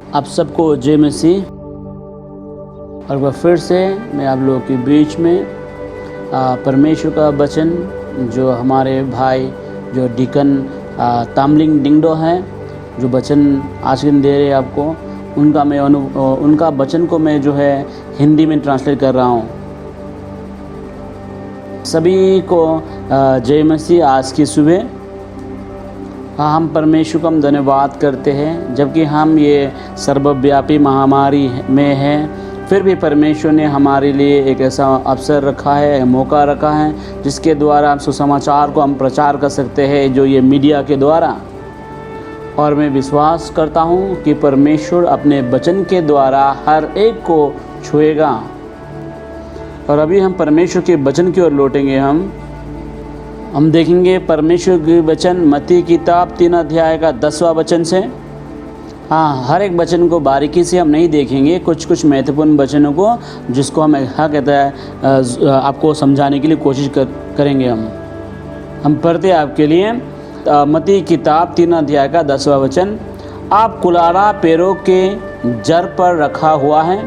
आप सबको जय मसीह। और वह फिर से मैं आप लोगों के बीच में परमेश्वर का वचन जो हमारे भाई जो डीकन तामलिंग डिंगडो हैं जो वचन आज के दिन दे रहे हैं आपको, उनका वचन को मैं जो है हिंदी में ट्रांसलेट कर रहा हूँ। सभी को जय मसीह। आज की सुबह हम परमेश्वर का धन्यवाद करते हैं, जबकि हम ये सर्वव्यापी महामारी में हैं, फिर भी परमेश्वर ने हमारे लिए एक ऐसा अवसर रखा है, मौका रखा है, जिसके द्वारा सुसमाचार को हम प्रचार कर सकते हैं, जो ये मीडिया के द्वारा। और मैं विश्वास करता हूँ कि परमेश्वर अपने वचन के द्वारा हर एक को छुएगा। और अभी हम परमेश्वर के वचन की ओर लौटेंगे। हम देखेंगे परमेश्वर के वचन मत्ती किताब 3 अध्याय का 10वां वचन से। हर एक वचन को बारीकी से हम नहीं देखेंगे, कुछ महत्वपूर्ण वचनों को जिसको हम कहता है आपको समझाने के लिए कोशिश करेंगे। हम पढ़ते हैं आपके लिए मत्ती किताब 3 अध्याय का 10वां वचन। आप कुलारा पेड़ों के जड़ पर रखा हुआ है,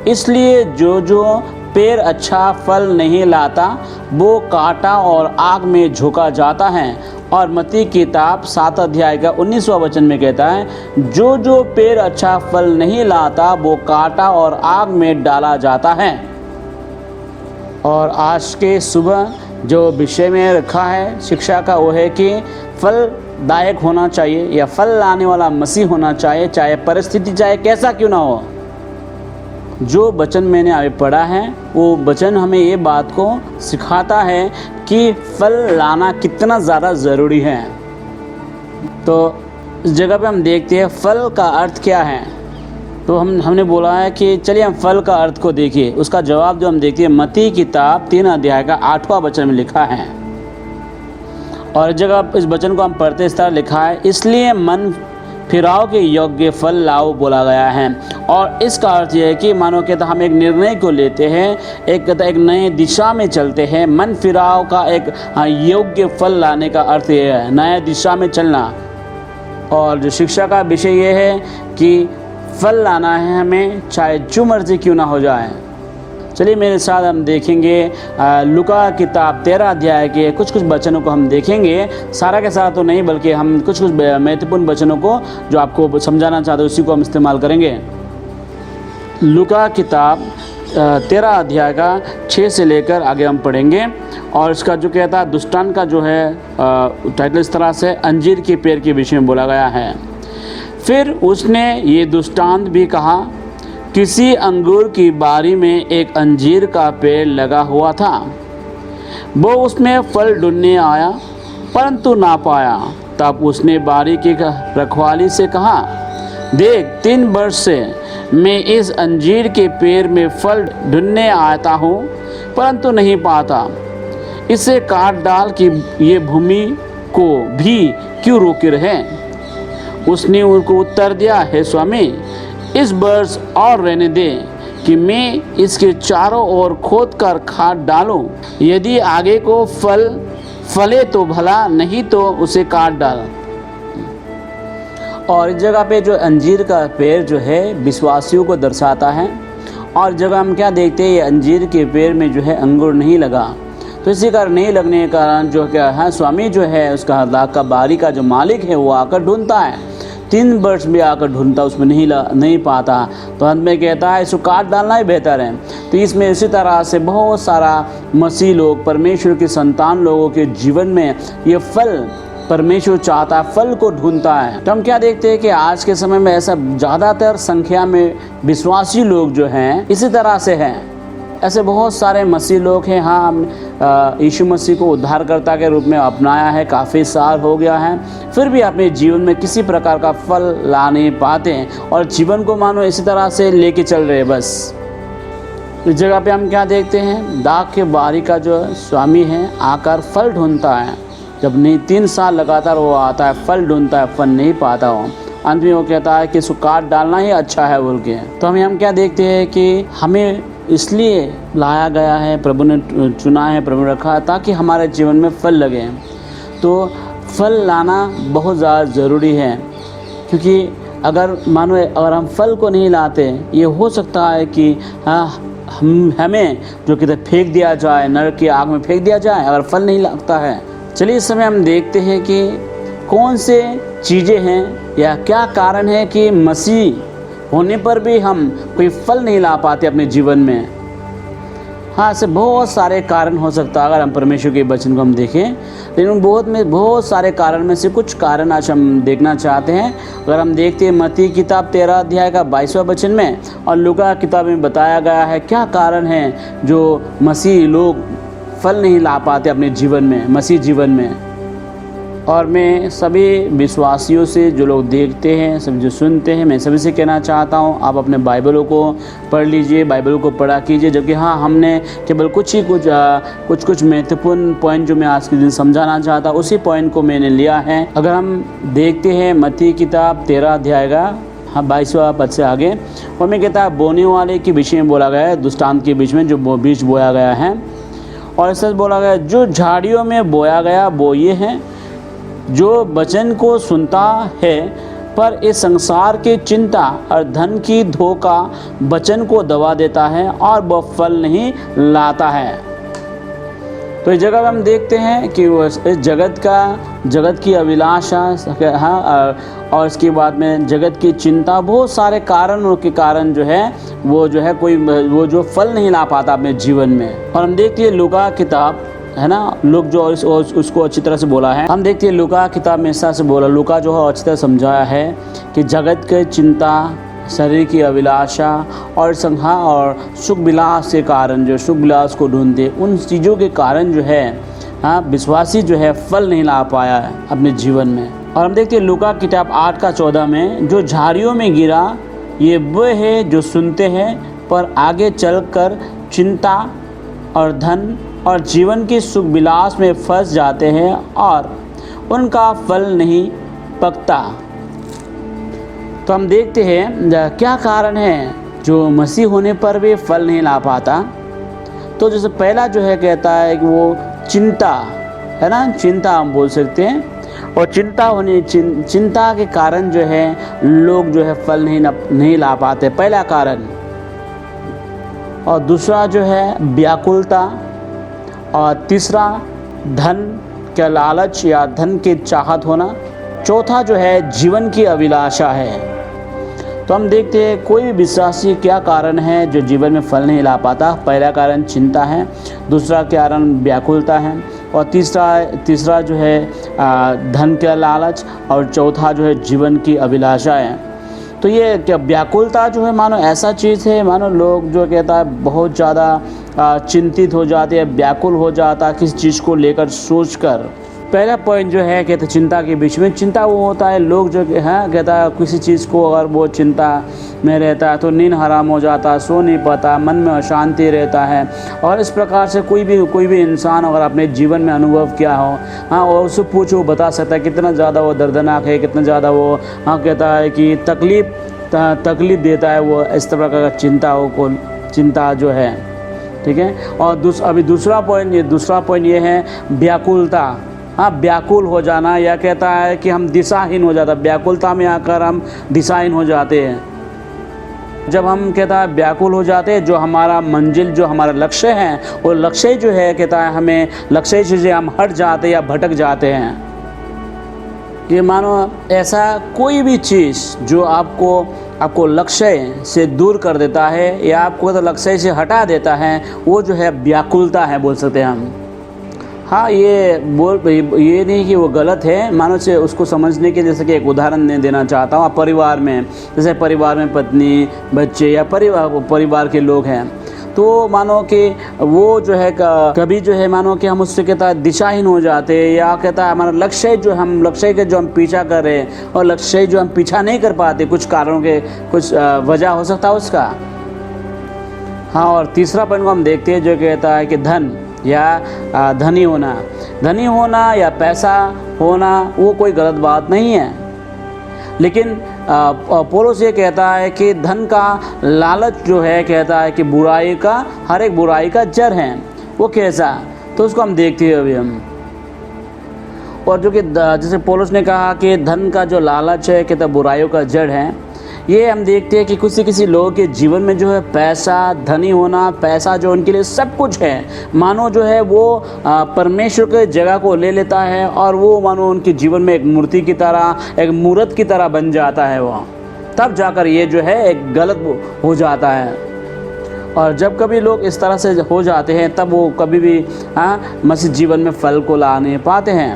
इसलिए जो पेड़ अच्छा फल नहीं लाता वो काटा और आग में झोंका जाता है। और मत्ती किताब 7 अध्याय का 19वां वचन में कहता है, जो पेड़ अच्छा फल नहीं लाता वो काटा और आग में डाला जाता है। और आज के सुबह जो विषय में रखा है शिक्षा का, वो है कि फलदायक होना चाहिए या फल लाने वाला मसीह होना चाहिए, चाहे परिस्थिति चाहे कैसा क्यों ना हो। जो वचन मैंने अभी पढ़ा है वो वचन हमें ये बात को सिखाता है कि फल लाना कितना ज़्यादा ज़रूरी है। तो इस जगह पे हम देखते हैं फल का अर्थ क्या है। तो हमने बोला है कि चलिए हम फल का अर्थ को देखिए। उसका जवाब जो हम देखते हैं मत्ती किताब 3 अध्याय का 8वां वचन में लिखा है। और इस जगह इस वचन को हम पढ़ते इस तरह लिखा है, इसलिए मन फिराव के योग्य फल लाओ बोला गया है। और इसका अर्थ यह है कि मानो कहता हम एक निर्णय को लेते हैं, एक नए दिशा में चलते हैं। मन फिराव का एक योग्य फल लाने का अर्थ यह है, नया दिशा में चलना। और जो शिक्षा का विषय यह है कि फल लाना है हमें, चाहे जो मर्जी क्यों ना हो जाए। चलिए मेरे साथ हम देखेंगे लूका किताब 13 अध्याय के कुछ वचनों को हम देखेंगे। सारा के सारा तो नहीं, बल्कि हम कुछ महत्वपूर्ण वचनों को जो आपको समझाना चाहते हैं उसी को हम इस्तेमाल करेंगे। लूका किताब 13 अध्याय का 6 से लेकर आगे हम पढ़ेंगे। और इसका जो कहता है दुष्टांत का जो है टाइटल इस तरह से अंजीर के पेड़ के विषय में बोला गया है। फिर उसने ये दुष्टांत भी कहा, किसी अंगूर की बारी में एक अंजीर का पेड़ लगा हुआ था। वो उसमें फल ढूंढने आया परंतु ना पाया। तब उसने बारी की रखवाली से कहा, देख 3 वर्ष से मैं इस अंजीर के पेड़ में फल ढूंढने आता हूँ परंतु नहीं पाता। इसे काट डाल कि ये भूमि को भी क्यों रोके रहे। उसने उनको उत्तर दिया, हे स्वामी, इस वर्ष और रहने दे कि मैं इसके चारों ओर खोद कर खाद डालूं। यदि आगे को फले तो भला, नहीं तो उसे काट डाल। और इस जगह पे जो अंजीर का पेड़ जो है विश्वासियों को दर्शाता है। और जगह हम क्या देखते हैं, ये अंजीर के पेड़ में जो है अंगूर नहीं लगा। तो इसी कारण नहीं लगने के कारण जो क्या है, स्वामी जो है उसका लाख का बारी का जो मालिक है वो आकर ढूंढता है। 3 वर्ष में आकर ढूंढता, उसमें नहीं पाता। तो अंत में कहता है इसको काट डालना ही बेहतर है। तो इसमें इसी तरह से बहुत सारा मसीह लोग, परमेश्वर के संतान लोगों के जीवन में ये फल परमेश्वर चाहता है, फल को ढूंढता है। तो हम क्या देखते हैं कि आज के समय में ऐसा ज़्यादातर संख्या में विश्वासी लोग जो हैं इसी तरह से हैं। ऐसे बहुत सारे मसीह लोग हैं। यीशु मसीह को उद्धारकर्ता के रूप में अपनाया है, काफ़ी साल हो गया है, फिर भी अपने जीवन में किसी प्रकार का फल ला नहीं पाते हैं और जीवन को मानो इसी तरह से लेके चल रहे हैं बस। इस जगह पे हम क्या देखते हैं, दाख के बारी का जो स्वामी है आकर फल ढूंढता है। जब नहीं 3 साल लगातार वो आता है, फल ढूंढता है, फल नहीं पाता हो, अंत में वो कहता है कि इसको काट डालना ही अच्छा है बोल के। तो हम क्या देखते हैं कि हमें इसलिए लाया गया है, प्रभु ने चुना है, प्रभु ने रखा है ताकि हमारे जीवन में फल लगे। तो फल लाना बहुत ज़्यादा ज़रूरी है, क्योंकि अगर मानो अगर हम फल को नहीं लाते, ये हो सकता है कि हमें जो कहते फेंक दिया जाए, नरक की आग में फेंक दिया जाए अगर फल नहीं लगता है। चलिए इस समय हम देखते हैं कि कौन से चीज़ें हैं या क्या कारण है कि मसीह होने पर भी हम कोई फल नहीं ला पाते अपने जीवन में। हाँ, ऐसे बहुत सारे कारण हो सकता है अगर हम परमेश्वर के वचन को हम देखें, लेकिन बहुत सारे कारण में से कुछ कारण आज हम देखना चाहते हैं। अगर हम देखते हैं मत्ती किताब 13 अध्याय का 22वां वचन में और लूका किताब में बताया गया है क्या कारण है जो मसीह लोग फल नहीं ला पाते अपने जीवन में, मसीह जीवन में। और मैं सभी विश्वासियों से, जो लोग देखते हैं, सब जो सुनते हैं, मैं सभी से कहना चाहता हूँ आप अपने बाइबलों को पढ़ लीजिए, बाइबलों को पढ़ा कीजिए। जबकि हाँ, हमने केवल कुछ महत्वपूर्ण पॉइंट जो मैं आज के दिन समझाना चाहता उसी पॉइंट को मैंने लिया है। अगर हम देखते हैं मत्ती किताब 13 अध्याय का 22वां पद से आगे, और मैं कहता है बोने वाले के विषय में बोला गया है, दृष्टांत के बीच में जो बीज बोया गया है। और ऐसा बोला गया जो झाड़ियों में बोया गया वो ये है जो वचन को सुनता है पर इस संसार की चिंता और धन की धोखा वचन को दबा देता है और वह फल नहीं लाता है। तो इस जगह हम देखते हैं कि वो इस जगत की अभिलाषा, हाँ, और इसके बाद में जगत की चिंता, बहुत सारे कारणों के कारण जो है वो जो फल नहीं ला पाता अपने जीवन में। और हम देखते हैं लूका किताब है ना, लोग जो उसको अच्छी तरह से बोला है, हम देखते हैं लूका किताब में ऐसा से बोला, लूका जो है अच्छी तरह समझाया है कि जगत की चिंता, शरीर की अभिलाषा और संहा और सुख विलास के कारण, जो सुख विलास को ढूंढते उन चीज़ों के कारण जो है हाँ विश्वासी जो है फल नहीं ला पाया है अपने जीवन में। और हम देखते हैं लूका किताब 8 का 14 में, जो झाड़ियों में गिरा ये वो है जो सुनते हैं पर आगे चलकर चिंता और धन और जीवन के सुख विलास में फंस जाते हैं और उनका फल नहीं पकता। तो हम देखते हैं क्या कारण है जो मसीह होने पर भी फल नहीं ला पाता। तो जैसे पहला जो है कहता है कि वो चिंता है ना, चिंता हम बोल सकते हैं। और चिंता के कारण जो है लोग जो है फल नहीं ला पाते, पहला कारण। और दूसरा जो है व्याकुलता, और तीसरा धन का लालच या धन की चाहत होना, चौथा जो है जीवन की अभिलाषा है। तो हम देखते हैं कोई भी विश्वासी क्या कारण है जो जीवन में फल नहीं ला पाता। पहला कारण चिंता है, दूसरा कारण व्याकुलता है, और तीसरा जो है धन का लालच, और चौथा जो है जीवन की अभिलाषा है। तो ये क्या व्याकुलता जो है मानो ऐसा चीज़ है, मानो लोग जो कहता है बहुत ज़्यादा चिंतित हो जाते हैं, व्याकुल हो जाता किसी चीज़ को लेकर सोचकर। पहला पॉइंट जो है कहते चिंता के बीच में, चिंता वो होता है लोग जो है कहता है किसी चीज़ को अगर वो चिंता में रहता है तो नींद हराम हो जाता है, सो नहीं पाता, मन में अशांति रहता है। और इस प्रकार से कोई भी इंसान अगर अपने जीवन में अनुभव किया हो, हाँ, और उससे पूछो बता सकता है कितना ज़्यादा वो दर्दनाक है, कितना ज़्यादा वो हाँ कहता है कि तकलीफ़ देता है वो इस तरह का चिंता जो है, ठीक है। और अभी दूसरा पॉइंट ये है व्याकुलता। हाँ, व्याकुल हो जाना, या कहता है कि हम दिशाहीन हो जाता, व्याकुलता में आकर हम दिशाहीन हो जाते हैं। जब हम कहता है व्याकुल हो जाते हैं, जो हमारा मंजिल, जो हमारा लक्ष्य है, वो लक्ष्य जो है कहता है हमें लक्ष्य से हम हट जाते या भटक जाते हैं। ये मानो ऐसा कोई भी चीज़ जो आपको लक्ष्य से दूर कर देता है या आपको तो लक्ष्य से हटा देता है, वो जो है व्याकुलता है, बोल सकते हैं हम। हाँ, ये नहीं कि वो गलत है, मानो से उसको समझने के जैसे कि एक उदाहरण देना चाहता हूँ। परिवार में, जैसे परिवार में पत्नी, बच्चे या परिवार के लोग हैं, तो मानो कि वो जो है कभी जो है मानो कि हम उससे कहता है दिशाहीन हो जाते हैं, या कहता है हमारा लक्ष्य जो हम पीछा कर रहे हैं और लक्ष्य जो हम पीछा नहीं कर पाते, कुछ कारणों के कुछ वजह हो सकता है उसका। हाँ, और तीसरा पॉइंट को हम देखते हैं जो कहता है कि धन या धनी होना या पैसा होना वो कोई गलत बात नहीं है, लेकिन पौलुस ये कहता है कि धन का लालच जो है कहता है कि हर एक बुराई का जड़ है। वो कैसा, तो उसको हम देखते हैं अभी हम। और जो कि जैसे पौलुस ने कहा कि धन का जो लालच है कहता बुराइयों का जड़ है, ये हम देखते हैं कि किसी लोगों के जीवन में जो है पैसा, धनी होना, पैसा जो उनके लिए सब कुछ है, मानो जो है वो परमेश्वर के जगह को ले लेता है और वो मानो उनके जीवन में एक मूर्ति की तरह, एक मूर्त की तरह बन जाता है वो, तब जाकर ये जो है एक गलत हो जाता है। और जब कभी लोग इस तरह से हो जाते हैं तब वो कभी भी मसीह जीवन में फल को ला नहीं पाते हैं।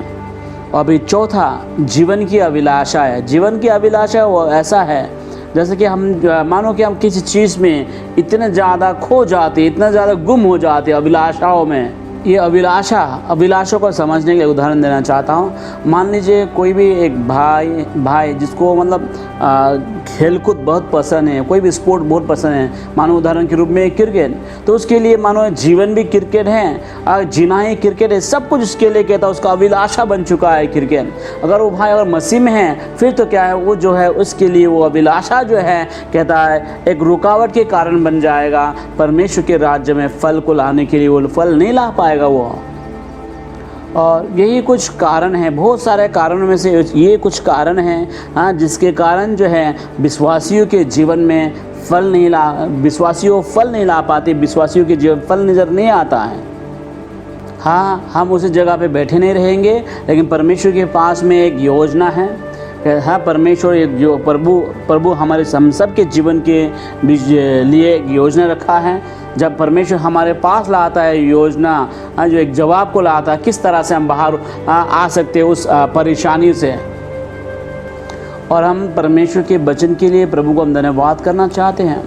और अभी चौथा जीवन की अभिलाषा है। जीवन की अभिलाषा वो ऐसा है जैसे कि हम मानो कि हम किसी चीज़ में इतने ज़्यादा खो जाते, इतना ज़्यादा गुम हो जाते अभिलाषाओं में। ये अभिलाषों को समझने के लिए उदाहरण देना चाहता हूँ। मान लीजिए कोई भी एक भाई जिसको मतलब खेलकूद बहुत पसंद है, कोई भी स्पोर्ट बहुत पसंद है, मानो उदाहरण के रूप में क्रिकेट, तो उसके लिए मानो जीवन भी क्रिकेट है, जीना ही क्रिकेट है, सब कुछ उसके लिए कहता है, उसका अभिलाषा बन चुका है क्रिकेट। अगर वो भाई अगर मसीह में है फिर तो क्या है, वो जो है उसके लिए वो अभिलाषा जो है कहता है एक रुकावट के कारण बन जाएगा। परमेश्वर के राज्य में फल को लाने के लिए वो फल नहीं ला पाएगा वो। और यही कुछ कारण है, बहुत सारे कारणों में से ये कुछ कारण हैं जिसके कारण जो है विश्वासियों के जीवन में विश्वासियों फल नहीं ला पाते, विश्वासियों के जीवन फल नज़र नहीं आता है। हाँ, हम उसी जगह पे बैठे नहीं रहेंगे, लेकिन परमेश्वर के पास में एक योजना है। हाँ, परमेश्वर एक जो प्रभु हमारे हम सब के जीवन के लिए एक योजना रखा है। जब परमेश्वर हमारे पास लाता है योजना, जो एक जवाब को लाता है किस तरह से हम बाहर आ सकते हैं उस परेशानी से। और हम परमेश्वर के वचन के लिए प्रभु को हम धन्यवाद करना चाहते हैं।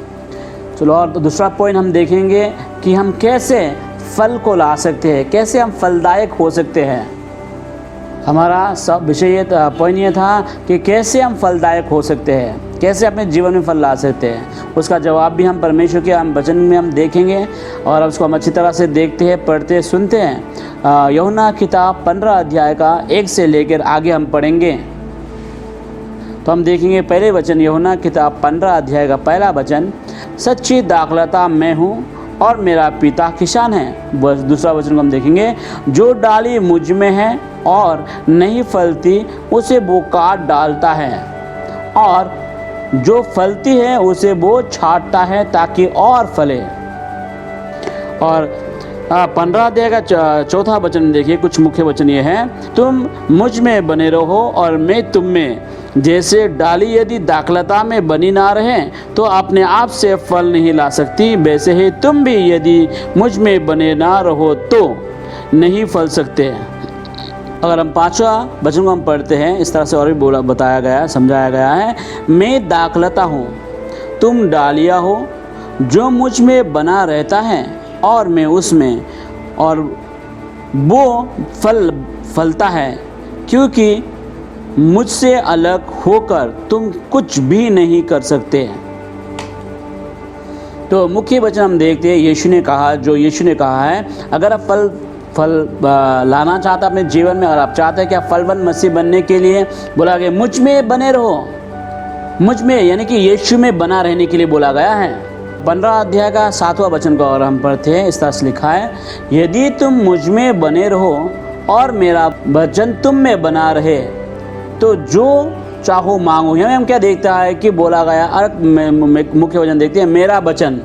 चलो, और तो दूसरा पॉइंट हम देखेंगे कि हम कैसे फल को ला सकते हैं, कैसे हम फलदायक हो सकते हैं। हमारा सब विषय पॉइंट ये था कि कैसे हम फलदायक हो सकते हैं, कैसे अपने जीवन में फल ला सकते हैं। उसका जवाब भी हम परमेश्वर के वचन में हम देखेंगे और उसको हम अच्छी तरह से देखते हैं, पढ़ते सुनते हैं। यूहन्ना किताब 15 अध्याय का 1 से लेकर आगे हम पढ़ेंगे। तो हम देखेंगे पहले वचन, यूहन्ना किताब 15 अध्याय का पहला वचन, सच्ची दाखलता मैं हूँ और मेरा पिता किसान है। बस दूसरा वचन को हम देखेंगे, जो डाली मुझ में है और नहीं फलती उसे वो काट डालता है, और जो फलती है उसे वो छांटता है ताकि और फले। और 15 अध्याय का चौथा वचन देखिए, कुछ मुख्य वचन ये है, तुम मुझ में बने रहो और मैं तुम में। जैसे डाली यदि दाखलता में बनी ना रहे तो अपने आप से फल नहीं ला सकती, वैसे ही तुम भी यदि मुझ में बने ना रहो तो नहीं फल सकते। अगर हम 5वां वचन को हम पढ़ते हैं, इस तरह से और भी बताया गया, समझाया गया है, मैं दाखलता हूँ, तुम डालियाँ हो। जो मुझ में बना रहता है और मैं उसमें, और वो फलता है, क्योंकि मुझसे अलग होकर तुम कुछ भी नहीं कर सकते। तो मुख्य वचन हम देखते हैं, यीशु ने कहा है, अगर आप फल लाना चाहते अपने जीवन में और आप चाहते हैं कि आप फलवंत मसीह बनने के लिए बोला गया मुझ में बने रहो, मुझ में यानी कि यीशु में बना रहने के लिए बोला गया है। 15 अध्याय का 7वां वचन को और हम पढ़ते हैं, इस तरह से लिखा है, यदि तुम मुझ में बने रहो और मेरा वचन तुम में बना रहे तो जो चाहो मांगो। यहाँ हम क्या देखता है कि बोला गया, मुख्य वचन देखते हैं मेरा वचन,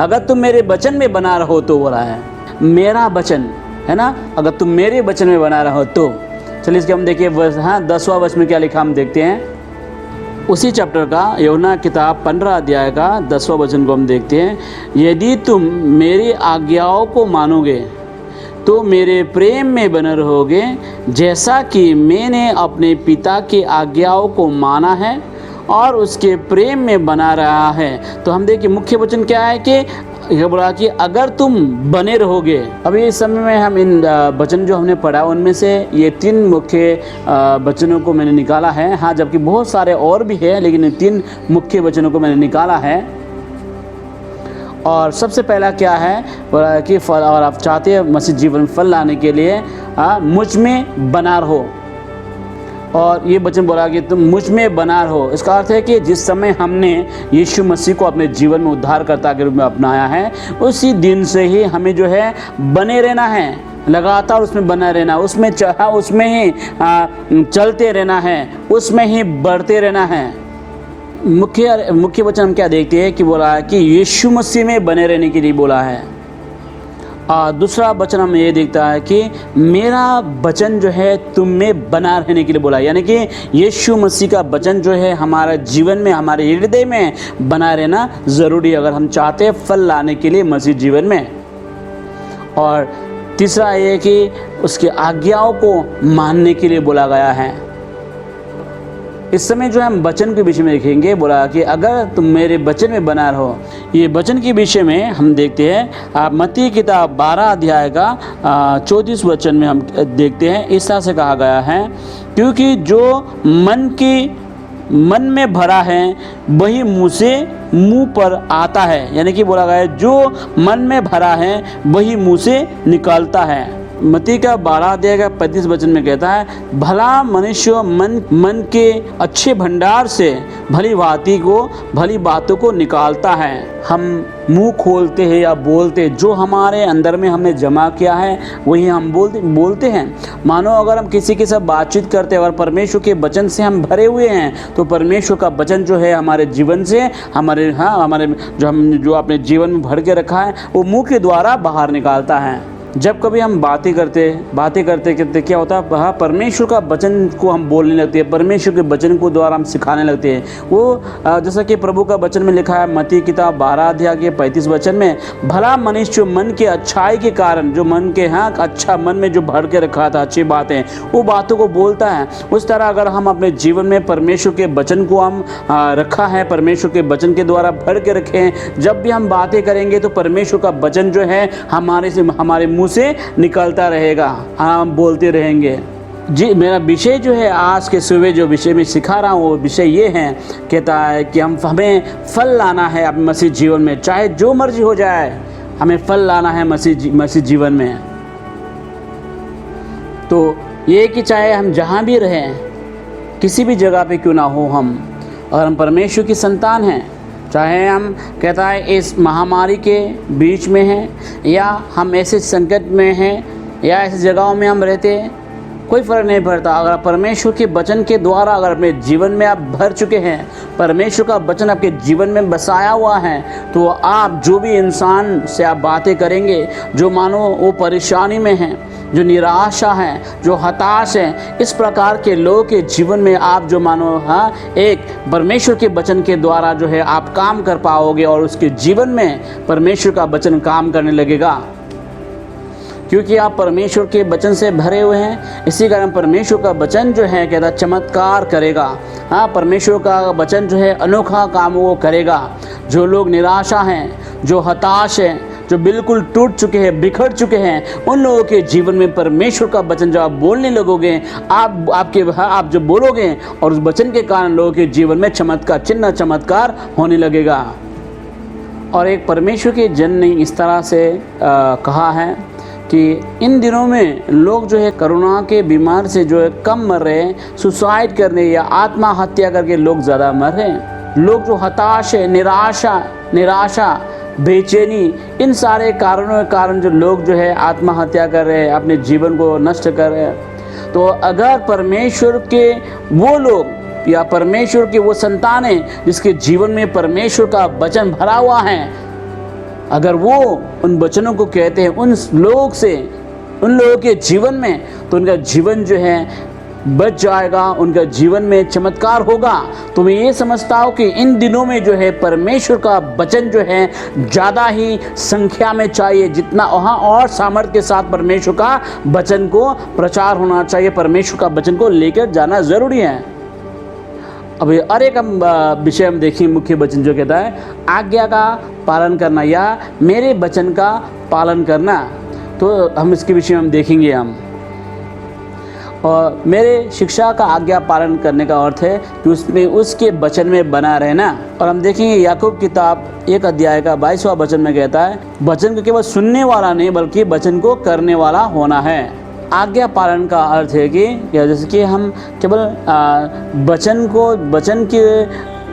अगर तुम मेरे वचन में बना रहो तो बोला है मेरा वचन, है ना, अगर तुम मेरे वचन में बना रहो तो। चलिए इसके हम देखिए 10वां वचन में क्या लिखा हम देखते हैं। उसी चैप्टर का यूहन्ना किताब 15 अध्याय का 10वां वचन को हम देखते हैं, यदि तुम मेरी आज्ञाओं को मानोगे तो मेरे प्रेम में बने रहोगे, जैसा कि मैंने अपने पिता की आज्ञाओं को माना है और उसके प्रेम में बना रहा है। तो हम देखिए मुख्य वचन क्या है कि यह बोला कि अगर तुम बने रहोगे। अभी इस समय में हम इन वचन जो हमने पढ़ा उनमें से ये 3 मुख्य वचनों को मैंने निकाला है। हाँ, जबकि बहुत सारे और भी हैं, लेकिन इन 3 मुख्य वचनों को मैंने निकाला है। और सबसे पहला क्या है बोला कि फल, और आप चाहते हैं मसीह जीवन में फल लाने के लिए मुझ में बना रहो। और ये वचन बोला कि तुम मुझ में बना रहो, इसका अर्थ है कि जिस समय हमने यीशु मसीह को अपने जीवन में उद्धारकर्ता के रूप में अपनाया है, उसी दिन से ही हमें जो है बने रहना है। लगातार उसमें बना रहना, उसमें उसमें ही चलते रहना है, उसमें ही बढ़ते रहना है। मुख्य वचन हम क्या देखते हैं कि बोला है कि यीशु मसीह में बने रहने के लिए बोला है। दूसरा वचन हम ये देखता है कि मेरा वचन जो है तुम में बना रहने के लिए बोला है, यानी कि यीशु मसीह का वचन जो है हमारा जीवन में, हमारे हृदय में बना रहना ज़रूरी है अगर हम चाहते हैं फल लाने के लिए मसीह जीवन में। और तीसरा ये कि उसकी आज्ञाओं को मानने के लिए बोला गया है। इस समय जो हम वचन के विषय में देखेंगे, बोला कि अगर तुम मेरे वचन में बना रहो। ये वचन के विषय में हम देखते हैं, आप मत्ती किताब 12 अध्याय का 34 वचन में हम देखते हैं, इस तरह से कहा गया है, क्योंकि जो मन में भरा है वही मुंह से मुंह पर आता है। यानी कि बोला गया है जो मन में भरा है वही मुंह से निकलता है। मत्ती का 12 अध्याय का 35 वचन में कहता है, भला मनुष्य मन के अच्छे भंडार से भली बातों को निकालता है। हम मुंह खोलते हैं या बोलते हैं, जो हमारे अंदर में हमने जमा किया है वही हम बोलते हैं। मानो अगर हम किसी के साथ बातचीत करते हैं और परमेश्वर के वचन से हम भरे हुए हैं, तो परमेश्वर का वचन जो है हमारे जीवन से हमारे जो अपने जीवन में भर के रखा है वो मुंह के द्वारा बाहर निकालता है। जब कभी हम बातें करते क्या होता है, परमेश्वर का वचन को हम बोलने लगते हैं, परमेश्वर के वचन को द्वारा हम सिखाने लगते हैं। वो जैसा कि प्रभु का वचन में लिखा है मत्ती किताब 12 अध्याय के 35 वचन में, भला मनुष्य मन के अच्छाई के कारण, जो मन के अच्छा मन में जो भर के रखा था अच्छी बातें, वो बातों को बोलता है। उस तरह अगर हम अपने जीवन में परमेश्वर के वचन को हम रखा है, परमेश्वर के वचन के द्वारा भर के रखे हैं, जब भी हम बातें करेंगे तो परमेश्वर का वचन जो है हमारे मुँह से निकलता रहेगा, हम बोलते रहेंगे। जी, मेरा विषय जो है आज के सुबह जो विषय में सिखा रहा हूँ वो विषय ये है, कहता है कि हमें फल लाना है अपने मसीह जीवन में, चाहे जो मर्जी हो जाए हमें फल लाना है मसीह जीवन में। तो ये कि चाहे हम जहाँ भी रहें, किसी भी जगह पे क्यों ना हो, हम और हम परमेश्वर की संतान हैं, चाहे हम कहता है इस महामारी के बीच में हैं या हम ऐसे संकट में हैं या ऐसी जगहों में हम रहते हैं, कोई फ़र्क नहीं पड़ता। अगर परमेश्वर के वचन के द्वारा अगर अपने जीवन में आप भर चुके हैं, परमेश्वर का वचन आपके जीवन में बसाया हुआ है, तो आप जो भी इंसान से आप बातें करेंगे, जो मानो वो परेशानी में हैं, जो निराशा है, जो हताश है, इस प्रकार के लोगों के जीवन में आप जो मानो एक परमेश्वर के वचन के द्वारा जो है आप काम कर पाओगे और उसके जीवन में परमेश्वर का वचन काम करने लगेगा, क्योंकि आप परमेश्वर के वचन से भरे हुए हैं। इसी कारण परमेश्वर का वचन जो है कहता चमत्कार करेगा। परमेश्वर का वचन जो है अनोखा काम वो करेगा। जो लोग निराशा हैं, जो हताश हैं, जो बिल्कुल टूट चुके हैं, बिखर चुके हैं, उन लोगों के जीवन में परमेश्वर का वचन जब आप बोलने लगोगे, आप जो बोलोगे और उस वचन के कारण लोगों के जीवन में चमत्कार होने लगेगा। और एक परमेश्वर के जन ने इस तरह से कहा है कि इन दिनों में लोग जो है कोरोना के बीमार से जो है कम मर रहे हैं, सुसाइड करने या आत्महत्या करके लोग ज़्यादा मर रहे हैं। लोग जो हताश है, निराशा, बेचैनी, इन सारे कारणों के कारण जो लोग जो है आत्महत्या कर रहे हैं, अपने जीवन को नष्ट कर रहे हैं। तो अगर परमेश्वर के वो लोग या परमेश्वर की वो संतानें जिसके जीवन में परमेश्वर का वचन भरा हुआ है, अगर वो उन वचनों को कहते हैं उन लोगों के जीवन में, तो उनका जीवन जो है बच जाएगा, उनका जीवन में चमत्कार होगा। तो मैं ये समझता हूँ कि इन दिनों में जो है परमेश्वर का वचन जो है ज़्यादा ही संख्या में चाहिए, जितना वहाँ और सामर्थ्य के साथ परमेश्वर का वचन को प्रचार होना चाहिए, परमेश्वर का वचन को लेकर जाना ज़रूरी है। अभी और एक विषय हम देखें, मुख्य वचन जो कहता है आज्ञा का पालन करना या मेरे वचन का पालन करना। तो हम इसके विषय में हम देखेंगे और मेरे शिक्षा का आज्ञा पालन करने का अर्थ है कि उसमें उसके वचन में बना रहना। और हम देखेंगे याकूब किताब 1 अध्याय का 22वां वचन में कहता है वचन को केवल सुनने वाला नहीं बल्कि वचन को करने वाला होना है। आज्ञा पालन का अर्थ है कि जैसे कि हम केवल वचन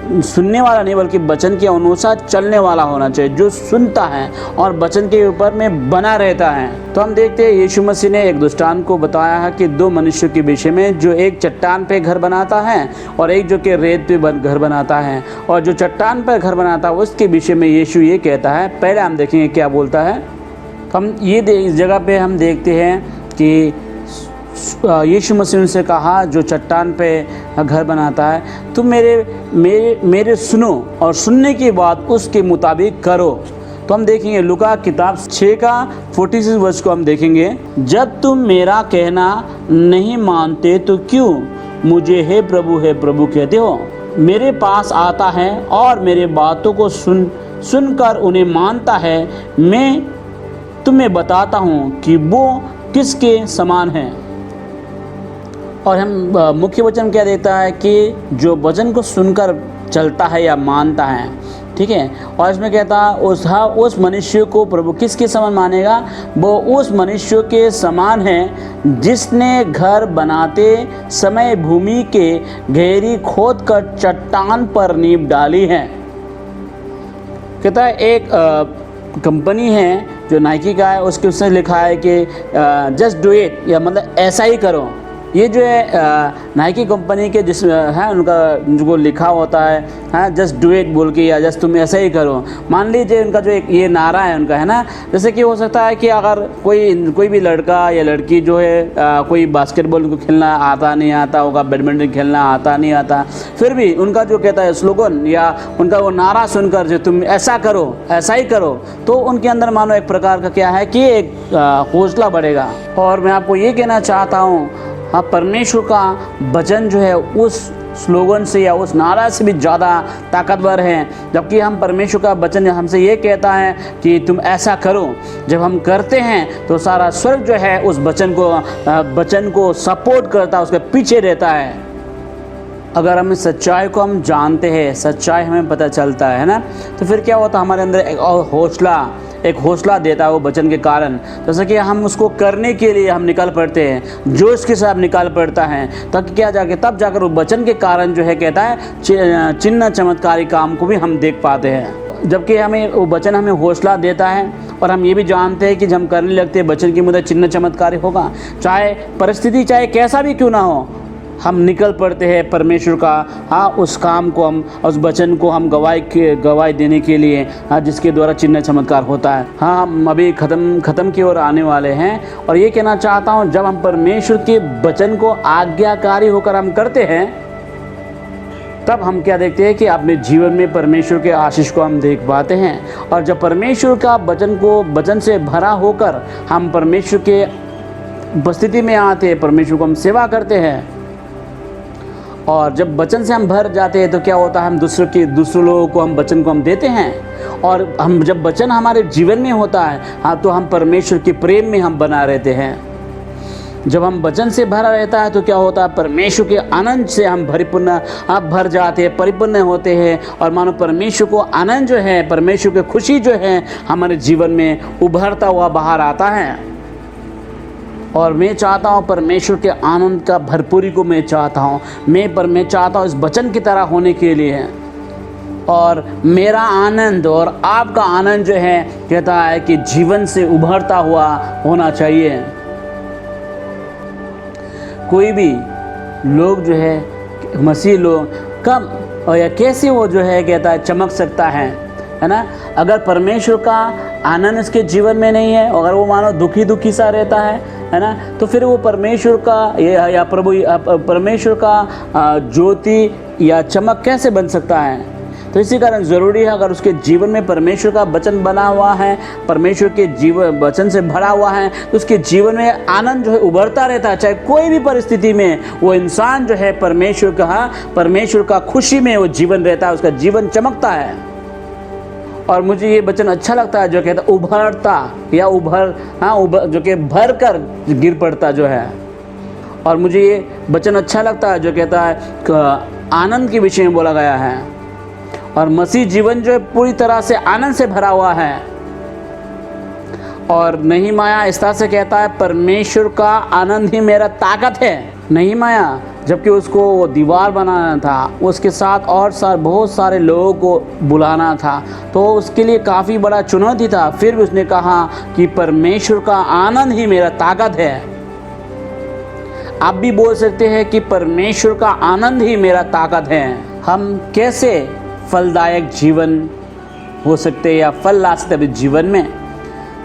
सुनने वाला नहीं बल्कि वचन के अनुसार चलने वाला होना चाहिए, जो सुनता है और वचन के ऊपर में बना रहता है। तो हम देखते हैं यीशु मसीह ने एक दृष्टांत को बताया है कि दो मनुष्यों के विषय में, जो एक चट्टान पे घर बनाता है और एक जो कि रेत पे घर बनाता है। और जो चट्टान पर घर बनाता है उसके विषय में यीशु ये कहता है, पहले हम देखेंगे क्या बोलता है। तो हम ये इस जगह पे हम देखते हैं कि यीशु मसीह ने कहा जो चट्टान पे घर बनाता है, तुम मेरे सुनो और सुनने के बाद उसके मुताबिक करो। तो हम देखेंगे लूका किताब 6 का 46 वर्ष को हम देखेंगे, जब तुम मेरा कहना नहीं मानते तो क्यों मुझे हे प्रभु कहते हो। मेरे पास आता है और मेरे बातों को सुनकर उन्हें मानता है, मैं तुम्हें बताता हूँ कि वो किसके समान है। और हम मुख्य वचन क्या देता है कि जो वचन को सुनकर चलता है या मानता है, ठीक है। और इसमें कहता है उस मनुष्य को प्रभु किसके समान मानेगा, वो उस मनुष्य के समान है जिसने घर बनाते समय भूमि के गहरी खोद कर चट्टान पर नींव डाली है। कहता है एक कंपनी है जो नाइकी का है, उसके उससे लिखा है कि जस्ट डू इट, या मतलब ऐसा ही करो। ये जो है नाइकी कंपनी के जिस है उनका जो लिखा होता है जस्ट डू इट बोल के, या जस्ट तुम ऐसा ही करो। मान लीजिए उनका जो एक ये नारा है उनका, है ना। जैसे कि हो सकता है कि अगर कोई भी लड़का या लड़की जो है कोई बास्केटबॉल को खेलना आता नहीं आता होगा, बैडमिंटन खेलना आता नहीं आता, फिर भी उनका जो कहता है स्लोगन या उनका वो नारा सुनकर जो तुम ऐसा करो ऐसा ही करो, तो उनके अंदर मानो एक प्रकार का क्या है कि एक हौसला बढ़ेगा। और मैं आपको ये कहना चाहता हूँ, हाँ, परमेश्वर का वचन जो है उस स्लोगन से या उस नारा से भी ज़्यादा ताकतवर है। जबकि हम परमेश्वर का वचन हमसे ये कहता है कि तुम ऐसा करो, जब हम करते हैं तो सारा स्वर्ग जो है उस वचन को सपोर्ट करता है, उसके पीछे रहता है। अगर हम इस सच्चाई को हम जानते हैं, सच्चाई हमें पता चलता है ना, तो फिर क्या होता है हमारे अंदर एक हौसला देता है वो वचन के कारण। जैसे कि हम उसको करने के लिए हम निकल पड़ते हैं, जोश के साथ निकाल पड़ता है, तब जाकर वो वचन के कारण जो है कहता है चिन्ह चमत्कारी काम को भी हम देख पाते हैं। जबकि हमें वो वचन हमें हौसला देता है और हम ये भी जानते हैं कि जब हम करने लगते हैं वचन की मदद चिन्ह चमत्कारी होगा, चाहे परिस्थिति चाहे कैसा भी क्यों ना हो, हम निकल पड़ते हैं परमेश्वर का उस काम को हम उस वचन को हम गवाही देने के लिए, जिसके द्वारा चिन्ह चमत्कार होता है। हम अभी ख़त्म की ओर आने वाले हैं और ये कहना चाहता हूँ, जब हम परमेश्वर के वचन को आज्ञाकारी होकर हम करते हैं, तब हम क्या देखते हैं कि अपने जीवन में परमेश्वर के आशीष को हम देख पाते हैं। और जब परमेश्वर का वचन से भरा होकर हम परमेश्वर के उपस्थिति में आते हैं, परमेश्वर को हम सेवा करते हैं, और जब वचन से हम भर जाते हैं तो क्या होता है, हम दूसरे लोगों को हम वचन को हम देते हैं। और हम जब वचन हमारे जीवन में होता है तो हम परमेश्वर के प्रेम में हम बना रहते हैं। जब हम वचन से भरा रहता है तो क्या होता है, परमेश्वर के आनंद से हम भर जाते हैं, परिपूर्ण होते हैं। और मानो परमेश्वर को आनंद जो है, परमेश्वर की खुशी जो है हमारे जीवन में उभरता हुआ बाहर आता है। और मैं चाहता हूँ परमेश्वर के आनंद का भरपूरी को मैं चाहता हूँ, मैं चाहता हूँ इस वचन की तरह होने के लिए। और मेरा आनंद और आपका आनंद जो है कहता है कि जीवन से उभरता हुआ होना चाहिए। कोई भी लोग जो है मसीह लोग कब और या कैसे वो जो है कहता है चमक सकता है ना। अगर परमेश्वर का आनंद इसके जीवन में नहीं है, अगर वो मानो दुखी सा रहता है ना, तो फिर वो परमेश्वर का या परमेश्वर का ज्योति या चमक कैसे बन सकता है। तो इसी कारण ज़रूरी है, अगर उसके जीवन में परमेश्वर का वचन बना हुआ है, परमेश्वर के वचन से भरा हुआ है, तो उसके जीवन में आनंद जो है उभरता रहता है। चाहे कोई भी परिस्थिति में वो इंसान जो है परमेश्वर का खुशी में वो जीवन रहता है, उसका जीवन चमकता है। और मुझे ये वचन अच्छा लगता है जो कहता है उभरता या जो कि भर कर गिर पड़ता जो है। और मुझे ये वचन अच्छा लगता है जो कहता है आनंद के विषय में बोला गया है। और मसीह जीवन जो है पूरी तरह से आनंद से भरा हुआ है। और नहीमाया इस तरह से कहता है, परमेश्वर का आनंद ही मेरा ताकत है। नहीमाया जबकि उसको वो दीवार बनाना था, उसके साथ और बहुत सारे लोगों को बुलाना था, तो उसके लिए काफ़ी बड़ा चुनौती था। फिर भी उसने कहा कि परमेश्वर का आनंद ही मेरा ताकत है। आप भी बोल सकते हैं कि परमेश्वर का आनंद ही मेरा ताकत है। हम कैसे फलदायक जीवन हो सकते हैं या फल ला सकते हैं जीवन में?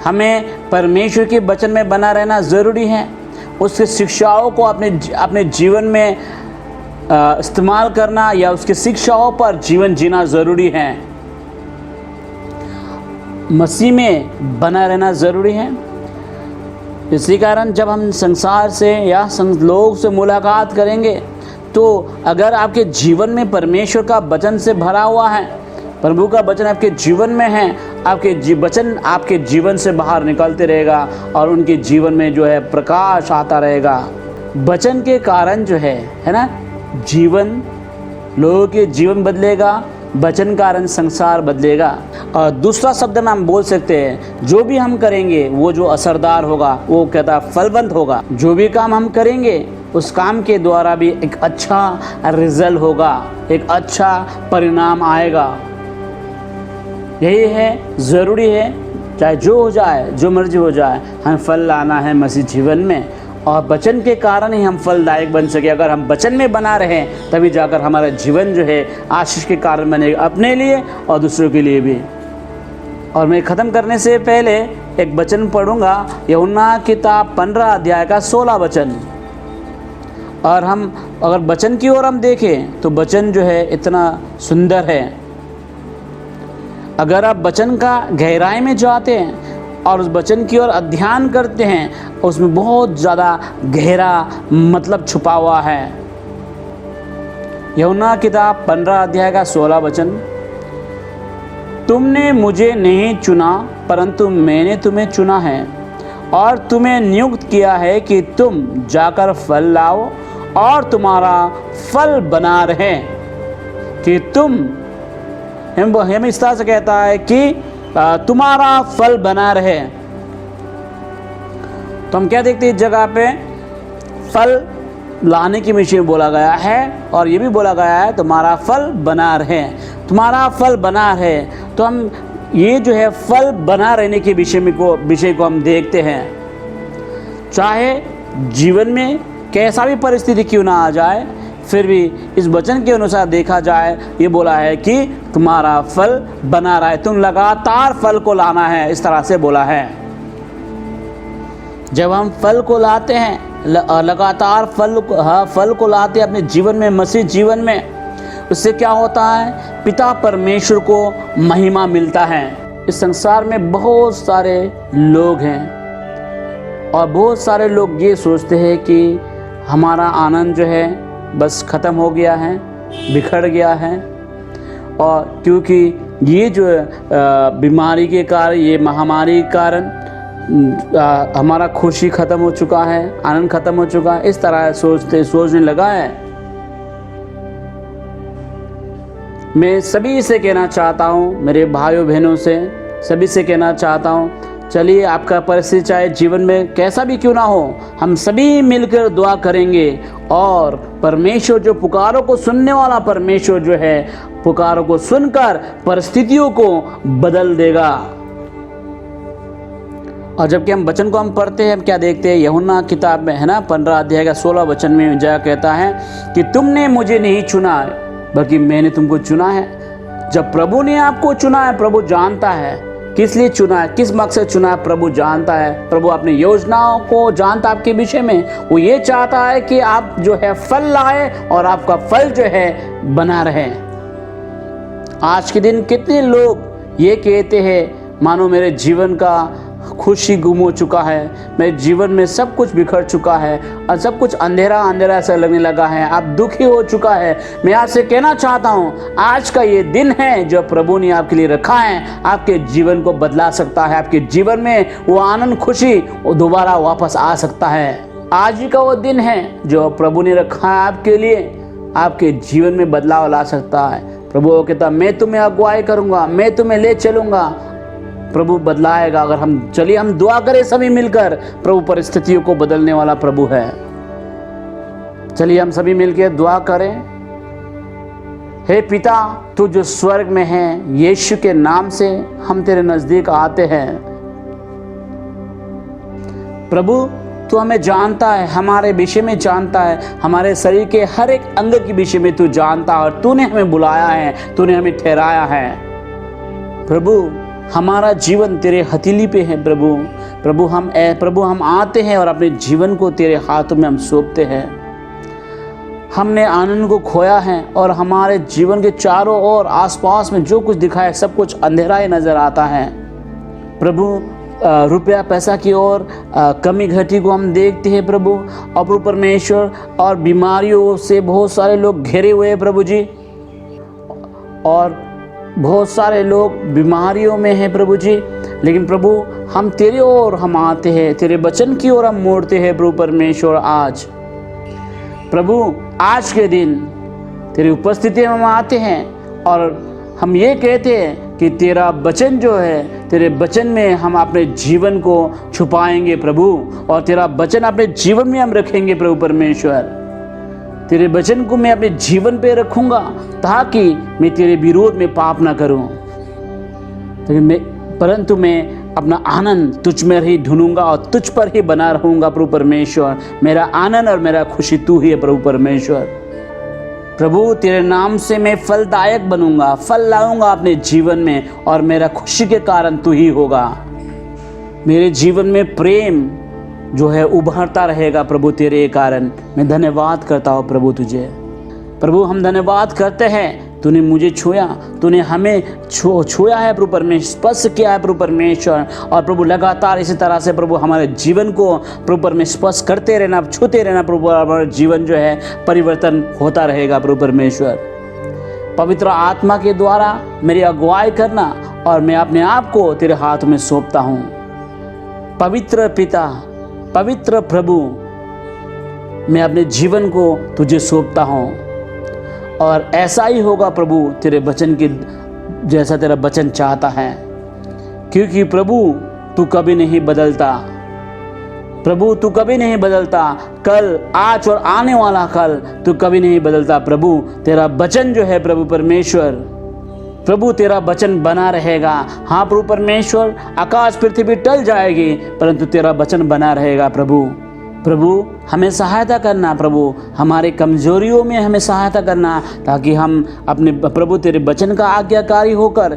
हमें परमेश्वर के वचन में बना रहना ज़रूरी है। उसकी शिक्षाओं को अपने जीवन में इस्तेमाल करना या उसकी शिक्षाओं पर जीवन जीना ज़रूरी है। मसीह में बना रहना ज़रूरी है। इसी कारण जब हम संसार से या लोग से मुलाकात करेंगे, तो अगर आपके जीवन में परमेश्वर का वचन से भरा हुआ है, प्रभु का वचन आपके जीवन में है, आपके वचन आपके जीवन से बाहर निकलते रहेगा और उनके जीवन में जो है प्रकाश आता रहेगा। वचन के कारण जो है ना, जीवन, लोगों के जीवन बदलेगा, वचन कारण संसार बदलेगा। और दूसरा शब्द में हम बोल सकते हैं, जो भी हम करेंगे वो जो असरदार होगा, वो कहता फलवंत होगा। जो भी काम हम करेंगे उस काम के द्वारा भी एक अच्छा रिजल्ट होगा, एक अच्छा परिणाम आएगा। यही है, ज़रूरी है, चाहे जो हो जाए, जो मर्जी हो जाए, हमें फल लाना है मसीह जीवन में, और वचन के कारण ही हम फलदायक बन सके। अगर हम वचन में बना रहें तभी जाकर हमारा जीवन जो है आशीष के कारण बनेगा, अपने लिए और दूसरों के लिए भी। और मैं ख़त्म करने से पहले एक वचन पढ़ूंगा, यूहन्ना किताब 15 अध्याय का 16 वचन। और हम अगर वचन की ओर हम देखें तो वचन जो है इतना सुंदर है। अगर आप वचन का गहराई में जाते हैं और उस वचन की ओर अध्ययन करते हैं, उसमें बहुत ज़्यादा गहरा मतलब छुपा हुआ है। यूहन्ना किताब 15 अध्याय का 16 वचन, तुमने मुझे नहीं चुना परंतु मैंने तुम्हें चुना है और तुम्हें नियुक्त किया है कि तुम जाकर फल लाओ और तुम्हारा फल बना रहे। कि तुम, हम इस तरह से कहता है कि तुम्हारा फल बना रहे। तो हम क्या देखते हैं इस जगह पे? फल लाने की विषय में बोला गया है और ये भी बोला गया है तुम्हारा फल बना रहे, तुम्हारा फल बना रहे। तो हम ये जो है फल बना रहने के विषय को हम देखते हैं। चाहे जीवन में कैसा भी परिस्थिति क्यों ना आ जाए, फिर भी इस वचन के अनुसार देखा जाए, ये बोला है कि तुम्हारा फल बना रहा है, तुम लगातार फल को लाना है, इस तरह से बोला है। जब हम फल को लाते हैं, लगातार फल को लाते हैं अपने जीवन में, मसीह जीवन में, उससे क्या होता है? पिता परमेश्वर को महिमा मिलता है। इस संसार में बहुत सारे लोग हैं और बहुत सारे लोग ये सोचते हैं कि हमारा आनंद जो है बस ख़त्म हो गया है, बिखर गया है। और क्योंकि ये जो बीमारी के कारण, ये महामारी के कारण हमारा खुशी ख़त्म हो चुका है, आनंद ख़त्म हो चुका है, इस तरह सोचने लगा है। मैं सभी से कहना चाहता हूँ, मेरे भाइयों बहनों से सभी से कहना चाहता हूँ, चलिए आपका परिस्थिति चाहे जीवन में कैसा भी क्यों ना हो, हम सभी मिलकर दुआ करेंगे और परमेश्वर जो पुकारों को सुनने वाला परमेश्वर जो है, पुकारों को सुनकर परिस्थितियों को बदल देगा। और जबकि हम वचन को हम पढ़ते हैं, हम क्या देखते हैं? यूहन्ना किताब में है ना 15 अध्याय का 16 वचन में जगह कहता है कि तुमने मुझे नहीं चुना बल्कि मैंने तुमको चुना है। जब प्रभु ने आपको चुना है, प्रभु जानता है किस लिए चुना है, किस मकसद चुना है, प्रभु जानता है। प्रभु अपनी योजनाओं को जानता है आपके विषय में। वो ये चाहता है कि आप जो है फल लाए और आपका फल जो है बना रहे। आज के दिन कितने लोग ये कहते हैं मानो मेरे जीवन का खुशी गुम हो चुका है, मेरे जीवन में सब कुछ बिखर चुका है और सब कुछ अंधेरा अंधेरा ऐसा लगने लगा है, अब दुखी हो चुका है। मैं आपसे कहना चाहता हूँ, आज का ये दिन है जो प्रभु ने आपके लिए रखा है, आपके जीवन को बदला सकता है। आपके जीवन में वो आनंद, खुशी वो दोबारा वापस आ सकता है। आज ही का वो दिन है जो प्रभु ने रखा है आपके लिए, आपके जीवन में बदलाव ला सकता है। प्रभु कहता मैं तुम्हें अगुवाई करूँगा, मैं तुम्हें ले चलूँगा। प्रभु बदलाएगा अगर हम चलिए, हम दुआ करें सभी मिलकर। प्रभु परिस्थितियों को बदलने वाला प्रभु है। चलिए हम सभी मिलकर दुआ करें। हे पिता, तू जो स्वर्ग में है, यीशु के नाम से हम तेरे नज़दीक आते हैं। प्रभु, तू हमें जानता है, हमारे विषय में जानता है, हमारे शरीर के हर एक अंग के विषय में तू जानता है और तूने हमें बुलाया है, तूने हमें ठहराया है। प्रभु, हमारा जीवन तेरे हथेली पे है। प्रभु हम आते हैं और अपने जीवन को तेरे हाथों में हम सौंपते हैं। हमने आनंद को खोया है और हमारे जीवन के चारों ओर आसपास में जो कुछ दिखा है सब कुछ अंधेरा ही नज़र आता है। प्रभु, रुपया पैसा की ओर कमी घटी को हम देखते हैं प्रभु। और प्रभु परमेश्वर, और बीमारियों से बहुत सारे लोग घिरे हुए हैं प्रभु जी, और बहुत सारे लोग बीमारियों में हैं प्रभु जी। लेकिन प्रभु, हम तेरे ओर हम आते हैं, तेरे वचन की ओर हम मोड़ते हैं प्रभु परमेश्वर। आज प्रभु, आज के दिन तेरी उपस्थिति में हम आते हैं और हम ये कहते हैं कि तेरा वचन जो है, तेरे वचन में हम अपने जीवन को छुपाएंगे प्रभु, और तेरा वचन अपने जीवन में हम रखेंगे प्रभु परमेश्वर। तेरे वचन को मैं अपने जीवन पे रखूंगा ताकि मैं तेरे विरोध में पाप ना करूं, परंतु मैं अपना आनंद तुझ में ही ढूंढूंगा और तुझ पर ही बना रहूंगा प्रभु परमेश्वर। मेरा आनंद और मेरा खुशी तू ही है प्रभु परमेश्वर। प्रभु, तेरे नाम से मैं फलदायक बनूंगा, फल लाऊंगा अपने जीवन में, और मेरा खुशी के कारण तू ही होगा। मेरे जीवन में प्रेम जो है उभरता रहेगा प्रभु तेरे कारण। मैं धन्यवाद करता हूँ प्रभु तुझे। प्रभु, हम धन्यवाद करते हैं, तूने मुझे छुआ, तूने हमें छुआ है प्रभु परमेश्वर, स्पर्श किया है प्रभु परमेश्वर। और प्रभु लगातार इसी तरह से प्रभु हमारे जीवन को प्रभु परमेश्वर स्पर्श करते रहना, छूते रहना प्रभु। हमारा जीवन जो है परिवर्तन होता रहेगा प्रभु परमेश्वर। पवित्र आत्मा के द्वारा मेरी अगुवाई करना, और मैं अपने आप को तेरे हाथ में सौंपता हूँ। पवित्र पिता, पवित्र प्रभु, मैं अपने जीवन को तुझे सौंपता हूँ, और ऐसा ही होगा प्रभु तेरे वचन के जैसा तेरा वचन चाहता है। क्योंकि प्रभु तू कभी नहीं बदलता, प्रभु तू कभी नहीं बदलता। कल, आज और आने वाला कल तू कभी नहीं बदलता प्रभु। तेरा वचन जो है प्रभु परमेश्वर, प्रभु तेरा वचन बना रहेगा। हाँ प्रभु परमेश्वर, आकाश पृथ्वी टल जाएगी परंतु तेरा वचन बना रहेगा प्रभु। प्रभु, हमें सहायता करना प्रभु, हमारे कमजोरियों में हमें सहायता करना, ताकि हम अपने प्रभु तेरे वचन का आज्ञाकारी होकर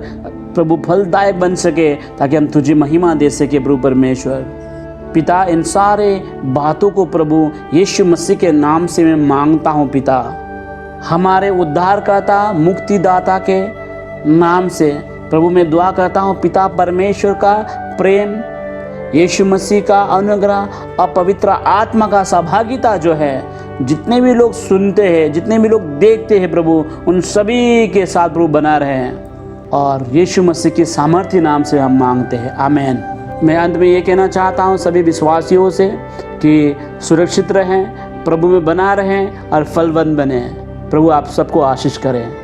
प्रभु फलदायक बन सके, ताकि हम तुझे महिमा दे सके प्रभु परमेश्वर। पिता, इन सारे बातों को प्रभु यीशु मसीह के नाम से मैं मांगता हूँ पिता। हमारे उद्धारकर्ता मुक्तिदाता के नाम से प्रभु मैं दुआ करता हूँ पिता। परमेश्वर का प्रेम, यीशु मसीह का अनुग्रह और पवित्र आत्मा का सहभागिता जो है, जितने भी लोग सुनते हैं, जितने भी लोग देखते हैं प्रभु, उन सभी के साथ प्रभु बना रहे हैं। और यीशु मसीह के सामर्थ्य नाम से हम मांगते हैं, आमीन। मैं अंत में ये कहना चाहता हूँ सभी विश्वासियों से कि सुरक्षित रहें, प्रभु में बना रहें और फलवंत बने। प्रभु आप सबको आशीष करें।